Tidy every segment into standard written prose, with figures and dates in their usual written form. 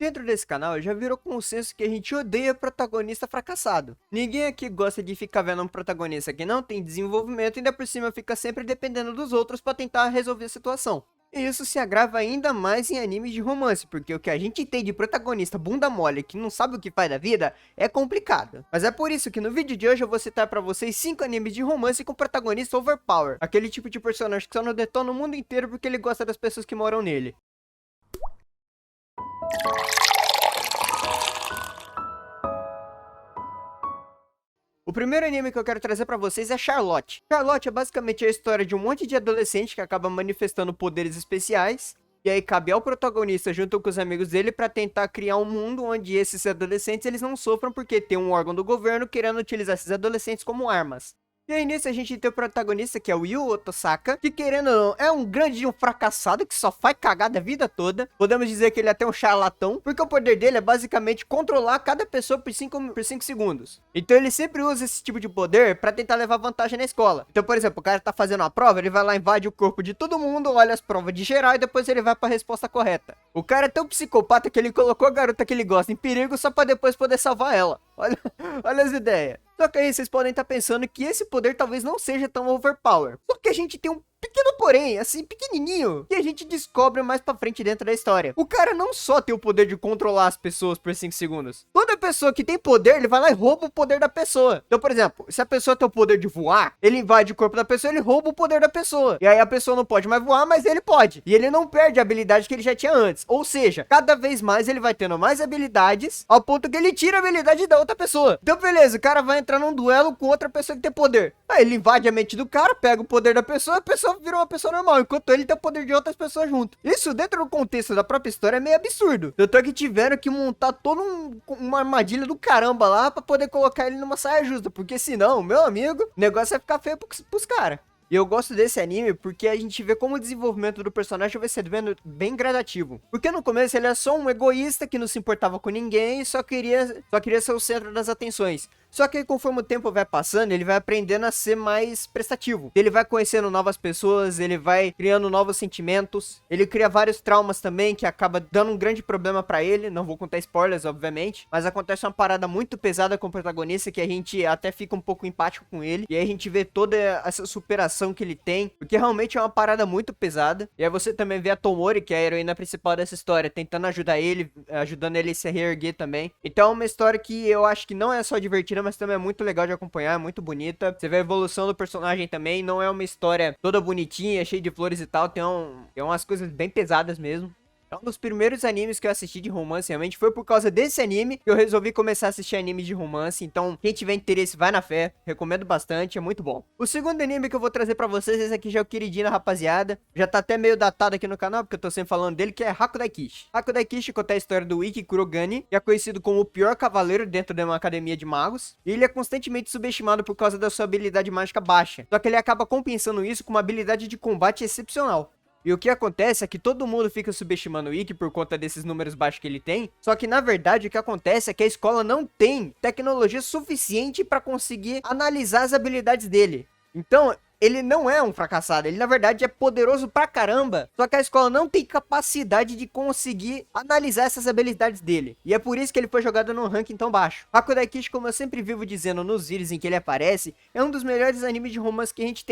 Dentro desse canal já virou consenso que a gente odeia protagonista fracassado. Ninguém aqui gosta de ficar vendo um protagonista que não tem desenvolvimento e ainda por cima fica sempre dependendo dos outros pra tentar resolver a situação. E isso se agrava ainda mais em animes de romance, porque o que a gente tem de protagonista bunda mole que não sabe o que faz da vida é complicado. Mas é por isso que no vídeo de hoje eu vou citar pra vocês 5 animes de romance com protagonista overpower. Aquele tipo de personagem que só não detona o mundo inteiro porque ele gosta das pessoas que moram nele. O primeiro anime que eu quero trazer pra vocês é Charlotte. Charlotte é basicamente a história de um monte de adolescente que acaba manifestando poderes especiais. E aí cabe ao protagonista junto com os amigos dele pra tentar criar um mundo onde esses adolescentes eles não sofram porque tem um órgão do governo querendo utilizar esses adolescentes como armas. E aí nisso a gente tem o protagonista que é o Yu Otosaka, que querendo ou não, é um grande fracassado que só faz cagada a vida toda. Podemos dizer que ele é até um charlatão, porque o poder dele é basicamente controlar cada pessoa por 5 segundos. Então ele sempre usa esse tipo de poder pra tentar levar vantagem na escola. Então, por exemplo, o cara tá fazendo uma prova, ele vai lá, invade o corpo de todo mundo, olha as provas de geral e depois ele vai pra resposta correta. O cara é tão psicopata que ele colocou a garota que ele gosta em perigo só pra depois poder salvar ela. Olha, olha as ideias. Só que aí vocês podem estar pensando que esse poder talvez não seja tão overpower. Só que a gente tem um pequeno porém, assim, pequenininho, que a gente descobre mais pra frente dentro da história. O cara não só tem o poder de controlar as pessoas por 5 segundos. Toda pessoa que tem poder, ele vai lá e rouba o poder da pessoa. Então, por exemplo, se a pessoa tem o poder de voar, ele invade o corpo da pessoa, ele rouba o poder da pessoa. E aí a pessoa não pode mais voar, mas ele pode. E ele não perde a habilidade que ele já tinha antes. Ou seja, cada vez mais ele vai tendo mais habilidades, ao ponto que ele tira a habilidade da outra pessoa. Então, beleza, o cara vai entrar num duelo com outra pessoa que tem poder. Aí ele invade a mente do cara, pega o poder da pessoa, a pessoa virou uma pessoa normal, enquanto ele tem o poder de outras pessoas junto. Isso dentro do contexto da própria história é meio absurdo. Tanto é que tiveram que montar toda uma armadilha do caramba lá pra poder colocar ele numa saia justa, porque senão, meu amigo, o negócio vai ficar feio pros caras. E eu gosto desse anime porque a gente vê como o desenvolvimento do personagem vai sendo bem gradativo. Porque no começo ele é só um egoísta que não se importava com ninguém e só queria ser o centro das atenções. Só que conforme o tempo vai passando, ele vai aprendendo a ser mais prestativo. Ele vai conhecendo novas pessoas, ele vai criando novos sentimentos. Ele cria vários traumas também, que acaba dando um grande problema pra ele. Não vou contar spoilers, obviamente. Mas acontece uma parada muito pesada com o protagonista, que a gente até fica um pouco empático com ele. E aí a gente vê toda essa superação que ele tem, porque realmente é uma parada muito pesada. E aí você também vê a Tomori, que é a heroína principal dessa história, tentando ajudar ele, ajudando ele a se reerguer também. Então é uma história que eu acho que não é só divertida, mas também é muito legal de acompanhar, é muito bonita. Você vê a evolução do personagem também, não é uma história toda bonitinha, cheia de flores e tal, tem umas coisas bem pesadas mesmo. É um dos primeiros animes que eu assisti de romance, realmente foi por causa desse anime que eu resolvi começar a assistir animes de romance. Então, quem tiver interesse, vai na fé, recomendo bastante, é muito bom. O segundo anime que eu vou trazer pra vocês, esse aqui já é o queridinho, rapaziada. Já tá até meio datado aqui no canal, porque eu tô sempre falando dele, que é Hakudai Kishi. Hakudai Kishi conta a história do Ikki Kurogane, que é conhecido como o pior cavaleiro dentro de uma academia de magos. E ele é constantemente subestimado por causa da sua habilidade mágica baixa. Só que ele acaba compensando isso com uma habilidade de combate excepcional. E o que acontece é que todo mundo fica subestimando o Ikki por conta desses números baixos que ele tem. Só que na verdade o que acontece é que a escola não tem tecnologia suficiente para conseguir analisar as habilidades dele. Então, ele não é um fracassado, ele na verdade é poderoso pra caramba, só que a escola não tem capacidade de conseguir analisar essas habilidades dele, e é por isso que ele foi jogado num ranking tão baixo. Hakudai Kishi, como eu sempre vivo dizendo nos vídeos em que ele aparece, é um dos melhores animes de romance que a gente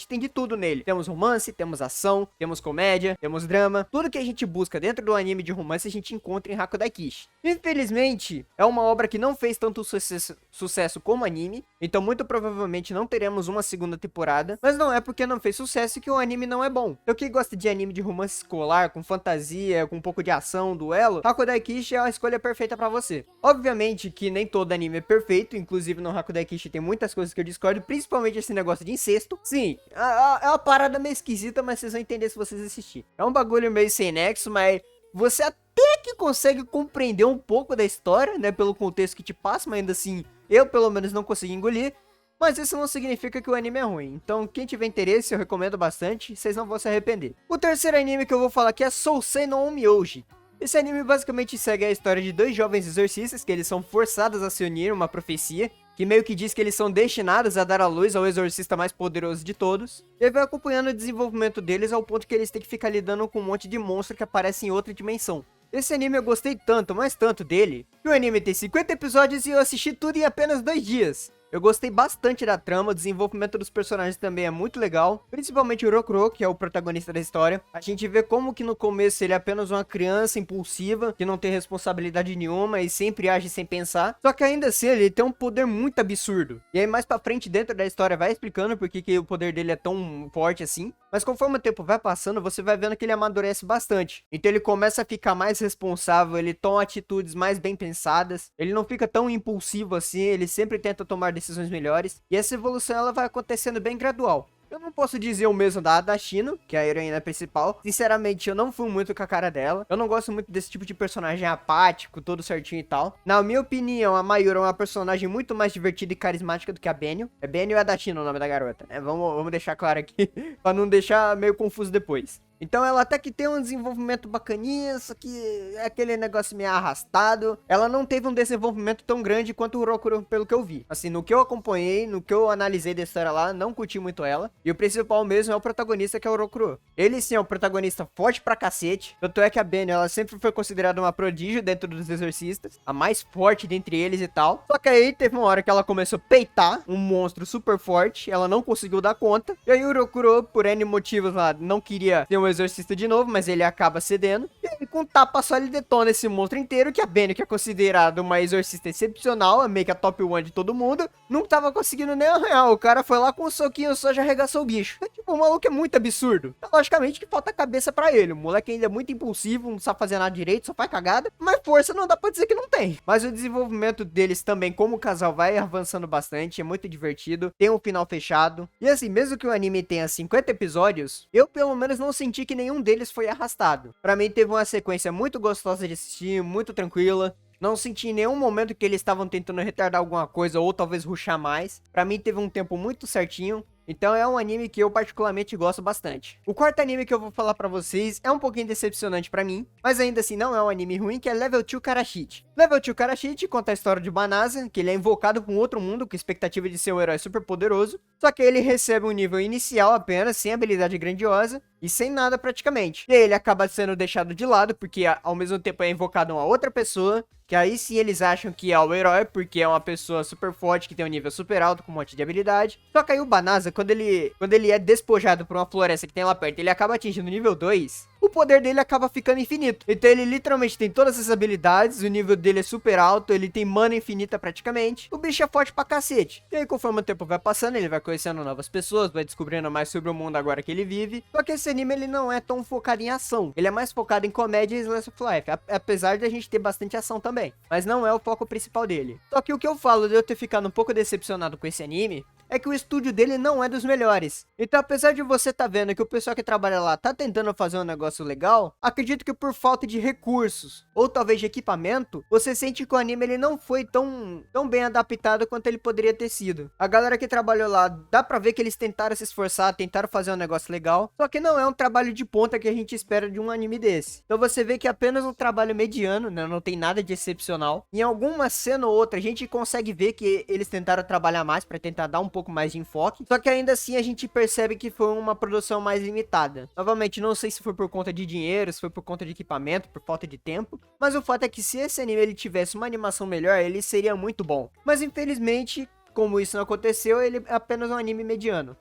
tem de tudo nele. Temos romance, temos ação, temos comédia, temos drama, tudo que a gente busca dentro do anime de romance a gente encontra em Hakudai Kishi. Infelizmente, é uma obra que não fez tanto sucesso como anime, então muito provavelmente não teremos uma segunda temporada. Mas não é porque não fez sucesso que o anime não é bom. Então quem gosta de anime de romance escolar, com fantasia, com um pouco de ação, duelo, Hakudai Kishi é a escolha perfeita pra você. Obviamente que nem todo anime é perfeito, inclusive no Hakudai Kishi tem muitas coisas que eu discordo, principalmente esse negócio de incesto. Sim, é uma parada meio esquisita, mas vocês vão entender se vocês assistirem. É um bagulho meio sem nexo, mas você até que consegue compreender um pouco da história, né, pelo contexto que te passa, mas ainda assim, eu pelo menos não consegui engolir. Mas isso não significa que o anime é ruim, então quem tiver interesse eu recomendo bastante, vocês não vão se arrepender. O terceiro anime que eu vou falar aqui é Sousei no Onmyoji. Esse anime basicamente segue a história de dois jovens exorcistas que eles são forçados a se unir a uma profecia, que meio que diz que eles são destinados a dar à luz ao exorcista mais poderoso de todos, e vai acompanhando o desenvolvimento deles ao ponto que eles têm que ficar lidando com um monte de monstro que aparece em outra dimensão. Esse anime eu gostei tanto, mas tanto dele, que o anime tem 50 episódios e eu assisti tudo em apenas 2 dias. Eu gostei bastante da trama, o desenvolvimento dos personagens também é muito legal, principalmente o Rokuro, que é o protagonista da história. A gente vê como que no começo ele é apenas uma criança impulsiva, que não tem responsabilidade nenhuma e sempre age sem pensar. Só que ainda assim ele tem um poder muito absurdo. E aí mais pra frente dentro da história vai explicando por que o poder dele é tão forte assim. Mas conforme o tempo vai passando, você vai vendo que ele amadurece bastante. Então ele começa a ficar mais responsável, ele toma atitudes mais bem pensadas, ele não fica tão impulsivo assim, ele sempre tenta tomar decisões melhores. E essa evolução ela vai acontecendo bem gradual. Eu não posso dizer o mesmo da Shino, que é a heroína principal. Sinceramente, eu não fui muito com a cara dela. Eu não gosto muito desse tipo de personagem apático, todo certinho e tal. Na minha opinião, a Mayura é uma personagem muito mais divertida e carismática do que a Benio. É Benio ou é da Shino o nome da garota, né? Vamos deixar claro aqui, pra não deixar meio confuso depois. Então ela até que tem um desenvolvimento bacaninha, só que é aquele negócio meio arrastado. Ela não teve um desenvolvimento tão grande quanto o Rokuro, pelo que eu vi. Assim, no que eu acompanhei, no que eu analisei da história lá, não curti muito ela. E o principal mesmo é o protagonista, que é o Rokuro. Ele sim é um protagonista forte pra cacete. Tanto é que a Benio, ela sempre foi considerada uma prodígio dentro dos exorcistas. A mais forte dentre eles e tal. Só que aí teve uma hora que ela começou a peitar um monstro super forte. Ela não conseguiu dar conta. E aí o Rokuro, por N motivos lá, não queria ter um exorcista de novo, mas ele acaba cedendo. E aí, com um tapa só, ele detona esse monstro inteiro, que a Benio, que é considerada uma exorcista excepcional, a meio que a top 1 de todo mundo, não tava conseguindo nem arranhar. O cara foi lá com um soquinho só, já arregaçou o bicho. É, tipo, o maluco é muito absurdo. Logicamente que falta cabeça pra ele. O moleque ainda é muito impulsivo, não sabe fazer nada direito, só faz cagada. Mas força não dá pra dizer que não tem. Mas o desenvolvimento deles também, como casal, vai avançando bastante, é muito divertido, tem um final fechado. E assim, mesmo que o anime tenha 50 episódios, eu pelo menos não senti que nenhum deles foi arrastado. Pra mim teve uma sequência muito gostosa de assistir, muito tranquila. Não senti em nenhum momento que eles estavam tentando retardar alguma coisa ou talvez rushar mais. Pra mim teve um tempo muito certinho. Então é um anime que eu particularmente gosto bastante. O quarto anime que eu vou falar pra vocês é um pouquinho decepcionante pra mim, mas ainda assim não é um anime ruim, que é Level 2 Karashite. Level 2 Karashite conta a história de Banasa, que ele é invocado para um outro mundo com a expectativa de ser um herói super poderoso, só que ele recebe um nível inicial apenas, sem habilidade grandiosa e sem nada praticamente. E aí ele acaba sendo deixado de lado, porque ao mesmo tempo é invocado uma outra pessoa, que aí sim eles acham que é o herói, porque é uma pessoa super forte, que tem um nível super alto, com um monte de habilidade. Só que aí o Banasa, quando ele é despojado por uma floresta que tem lá perto, ele acaba atingindo o nível 2, o poder dele acaba ficando infinito. Então ele literalmente tem todas essas habilidades, o nível dele é super alto, ele tem mana infinita praticamente. O bicho é forte pra cacete. E aí conforme o tempo vai passando, ele vai conhecendo novas pessoas, vai descobrindo mais sobre o mundo agora que ele vive. Só que esse anime ele não é tão focado em ação, ele é mais focado em comédia e slice of life, apesar de a gente ter bastante ação também. Mas não é o foco principal dele. Só que o que eu falo de eu ter ficado um pouco decepcionado com esse anime é que o estúdio dele não é dos melhores. Então, apesar de você tá vendo que o pessoal que trabalha lá tá tentando fazer um negócio legal, acredito que por falta de recursos, ou talvez de equipamento, você sente que o anime ele não foi tão bem adaptado quanto ele poderia ter sido. A galera que trabalhou lá, dá pra ver que eles tentaram se esforçar, tentaram fazer um negócio legal, só que não é um trabalho de ponta que a gente espera de um anime desse. Então você vê que é apenas um trabalho mediano, né? Não tem nada de excepcional. Em alguma cena ou outra, a gente consegue ver que eles tentaram trabalhar mais pra tentar dar um pouco mais de enfoque, só que ainda assim a gente percebe que foi uma produção mais limitada. Novamente, não sei se foi por conta de dinheiro, se foi por conta de equipamento, por falta de tempo, mas o fato é que se esse anime ele tivesse uma animação melhor, ele seria muito bom. Mas infelizmente, como isso não aconteceu, ele é apenas um anime mediano.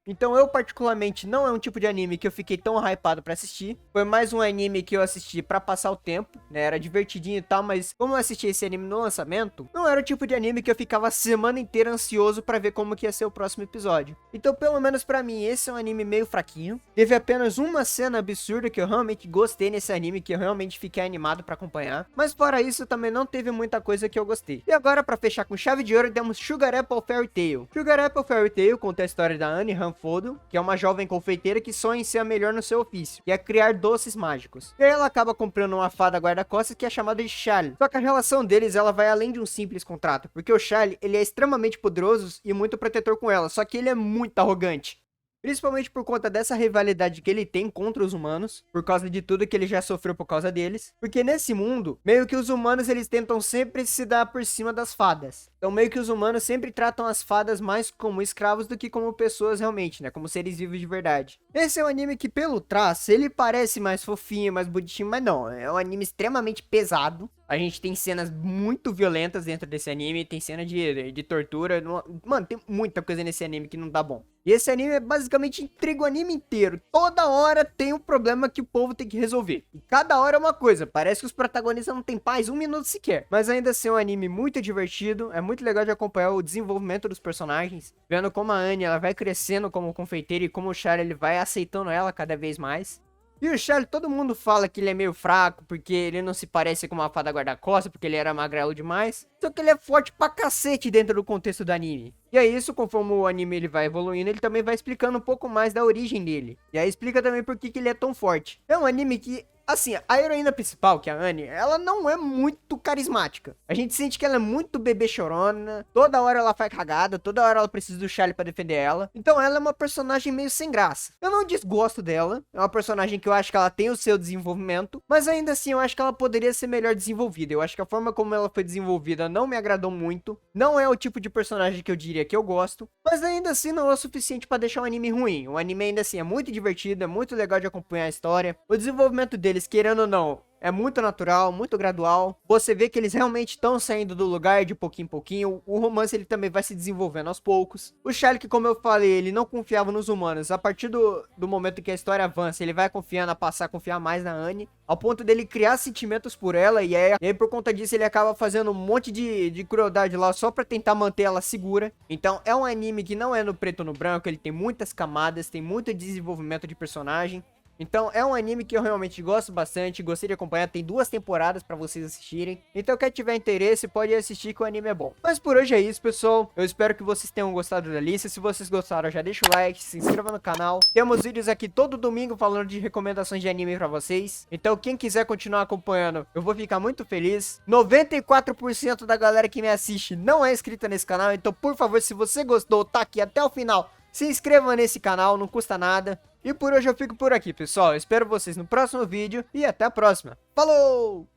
Então eu particularmente não é um tipo de anime que eu fiquei tão hypado pra assistir. Foi mais um anime que eu assisti pra passar o tempo, né? Era divertidinho e tal, mas como eu assisti esse anime no lançamento, não era o tipo de anime que eu ficava a semana inteira ansioso pra ver como que ia ser o próximo episódio. Então pelo menos pra mim esse é um anime meio fraquinho. Teve apenas uma cena absurda que eu realmente gostei nesse anime, que eu realmente fiquei animado pra acompanhar. Mas fora isso também não teve muita coisa que eu gostei. E agora pra fechar com chave de ouro temos Sugar Apple Fairy Tail. Sugar Apple Fairy Tail conta a história da Anne Hanfodo, que é uma jovem confeiteira que sonha em ser a melhor no seu ofício, que é criar doces mágicos. E aí ela acaba comprando uma fada guarda-costas que é chamada de Charlie. Só que a relação deles, ela vai além de um simples contrato, porque o Charlie, ele é extremamente poderoso e muito protetor com ela, só que ele é muito arrogante. Principalmente por conta dessa rivalidade que ele tem contra os humanos, por causa de tudo que ele já sofreu por causa deles. Porque nesse mundo, meio que os humanos eles tentam sempre se dar por cima das fadas. Então meio que os humanos sempre tratam as fadas mais como escravos do que como pessoas realmente, né? Como seres vivos de verdade. Esse é um anime que pelo traço, ele parece mais fofinho, mais bonitinho, mas não. É um anime extremamente pesado. A gente tem cenas muito violentas dentro desse anime, tem cena de tortura. Mano, tem muita coisa nesse anime que não dá bom. E esse anime é basicamente intriga o anime inteiro. Toda hora tem um problema que o povo tem que resolver. E cada hora é uma coisa. Parece que os protagonistas não têm paz um minuto sequer. Mas ainda assim é um anime muito divertido. É muito legal de acompanhar o desenvolvimento dos personagens. Vendo como a Anne ela vai crescendo como confeiteira e como o Charlie ele vai aceitando ela cada vez mais. E o Charlie, todo mundo fala que ele é meio fraco, porque ele não se parece com uma fada guarda-costas, porque ele era magrelo demais. Só que ele é forte pra cacete dentro do contexto do anime. E é isso, conforme o anime ele vai evoluindo, ele também vai explicando um pouco mais da origem dele. E aí explica também por que ele é tão forte. É um anime que, assim, a heroína principal, que é a Anne, ela não é muito carismática. A gente sente que ela é muito bebê chorona, toda hora ela faz cagada, toda hora ela precisa do Charlie pra defender ela. Então ela é uma personagem meio sem graça. Eu não desgosto dela, é uma personagem que eu acho que ela tem o seu desenvolvimento, mas ainda assim eu acho que ela poderia ser melhor desenvolvida. Eu acho que a forma como ela foi desenvolvida não me agradou muito, não é o tipo de personagem que eu diria que eu gosto, mas ainda assim não é o suficiente pra deixar o anime ruim. O anime ainda assim é muito divertido, é muito legal de acompanhar a história, o desenvolvimento deles, querendo ou não, é muito natural, muito gradual. Você vê que eles realmente estão saindo do lugar de pouquinho em pouquinho. O romance ele também vai se desenvolvendo aos poucos. O Charlie, que como eu falei, ele não confiava nos humanos. A partir do momento que a história avança, ele vai confiando a passar a confiar mais na Anne, ao ponto dele criar sentimentos por ela. E aí por conta disso ele acaba fazendo um monte de crueldade lá só pra tentar manter ela segura. Então é um anime que não é no preto ou no branco. Ele tem muitas camadas, tem muito desenvolvimento de personagem. Então é um anime que eu realmente gosto bastante, gostei de acompanhar, tem 2 temporadas pra vocês assistirem. Então quem tiver interesse pode assistir que o anime é bom. Mas por hoje é isso, pessoal. Eu espero que vocês tenham gostado da lista. Se vocês gostaram, já deixa o like, se inscreva no canal. Temos vídeos aqui todo domingo falando de recomendações de anime pra vocês. Então quem quiser continuar acompanhando, eu vou ficar muito feliz. 94% da galera que me assiste não é inscrita nesse canal. Então por favor, se você gostou, tá aqui até o final, se inscreva nesse canal, não custa nada. E por hoje eu fico por aqui, pessoal. Eu espero vocês no próximo vídeo e até a próxima. Falou!